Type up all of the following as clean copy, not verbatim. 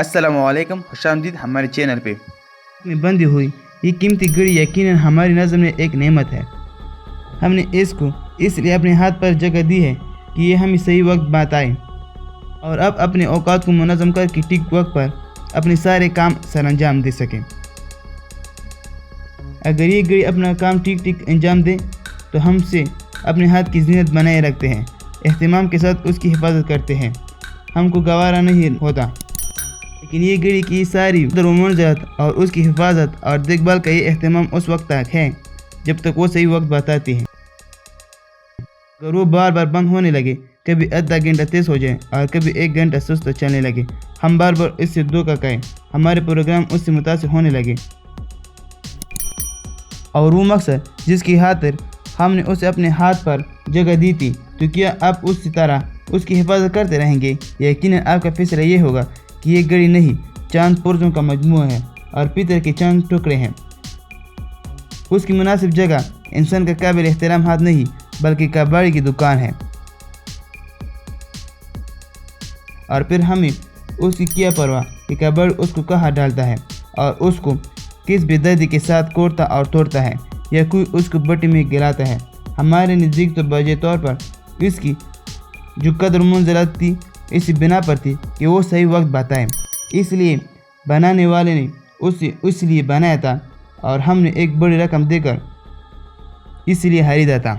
अस्सलाम वालेकुम, खुशामदीद हमारे चैनल पे। में बंधी हुई ये कीमती घड़ी यकीनन हमारी नज़र में एक नेमत है। हमने इसको इसलिए अपने हाथ पर जगह दी है कि ये हमें सही वक्त बताए और अब अपने औकात को मुनज़्ज़म करके ठीक वक्त पर अपने सारे काम सरअंजाम दे सकें। अगर ये घड़ी अपना काम ठीक अंजाम दे तो हमसे अपने हाथ की ज़ीनत बनाए रखते हैं, एहतमाम के साथ उसकी हिफाजत करते हैं, हमको गवारा नहीं होता। लेकिन ये घड़ी की सारी मुआवज़त और उसकी हिफाजत और देखभाल का ये एहतमाम उस वक्त तक है जब तक वो सही वक्त बताती है। अगर वो बार बार बंद होने लगे, कभी आधा घंटा तेज़ हो जाए और कभी 1 घंटा सुस्त चलने लगे, हम बार बार इससे धोखा खाएं, हमारे प्रोग्राम उससे मुतासिर होने लगे और वो मकसद जिसकी खातिर हमने उसे अपने हाथ पर जगह दी थी, तो क्या आप उसी तरह उसकी हिफाजत करते रहेंगे? यकीनन आपका फैसला ये होगा कि ये घड़ी नहीं, चांद पुर्जों का मजमूआ है और पीतल के चांद टुकड़े हैं। उसकी मुनासिब जगह इंसान का काबिल एहतराम हाथ नहीं बल्कि कबाड़ी की दुकान है। और फिर हमें उसकी क्या परवाह कि कबाड़ी उसको कहाँ डालता है और उसको किस बेदर्दी के साथ कोड़ता और तोड़ता है या कोई उसको बटी में गिराता है। हमारे नज़दीक तो बजे तौर पर इसकी जो कदर मंजिलत थी इसी बिना पर थी कि वो सही वक्त बताए, इसलिए बनाने वाले ने उसे इसलिए बनाया था और हमने एक बड़ी रकम देकर इसलिए खरीदा था।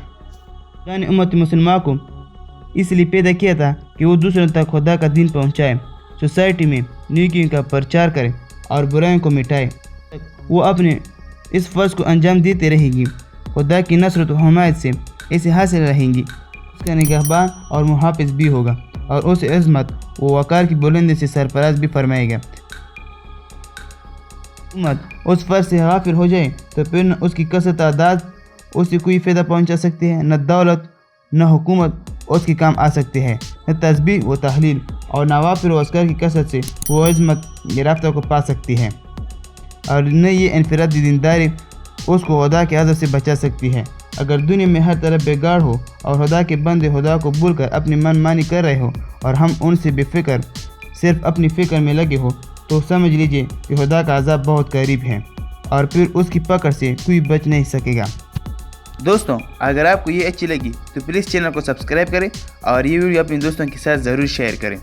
यानी उम्मत मुसलमान को इसलिए पैदा किया था कि वो दूसरों तक खुदा का दीन पहुंचाए, सोसाइटी में नेकियों का प्रचार करे और बुराइयों को मिटाए। वो अपने इस फ़र्ज़ को अंजाम देते रहेगी, खुदा की नसरत व हमायत से इसे हासिल रहेंगी, उसका निगहबान और मुहाफ़िज़ भी होगा और उसे इज़्ज़त व वक़ार की बुलंदी से सरफराज भी फरमाएगा। उम्मत उस फ़र्ज़ से गाफिल हो जाए तो फिर न उसकी कसरत तादाद उसे कोई फ़ायदा पहुंचा सकती है, न दौलत न हुकूमत उसके काम आ सकती है, न तस्बीह व तहलील और नवाफिल व अस्कार की कसरत से वो इज़्ज़त गिरफ्तार को पा सकती है, और न ये इनफरादी दीनदारी उसको खुदा के अज़ब से बचा सकती है। अगर दुनिया में हर तरफ बेगार हो और खुदा के बंदे खुदा को भूल कर अपनी मनमानी कर रहे हो और हम उनसे बेफिक्र सिर्फ अपनी फ़िक्र में लगे हो, तो समझ लीजिए कि खुदा का अज़ाब बहुत करीब है और फिर उसकी पकड़ से कोई बच नहीं सकेगा। दोस्तों, अगर आपको ये अच्छी लगी तो प्लीज़ चैनल को सब्सक्राइब करें और ये वीडियो अपने दोस्तों के साथ ज़रूर शेयर करें।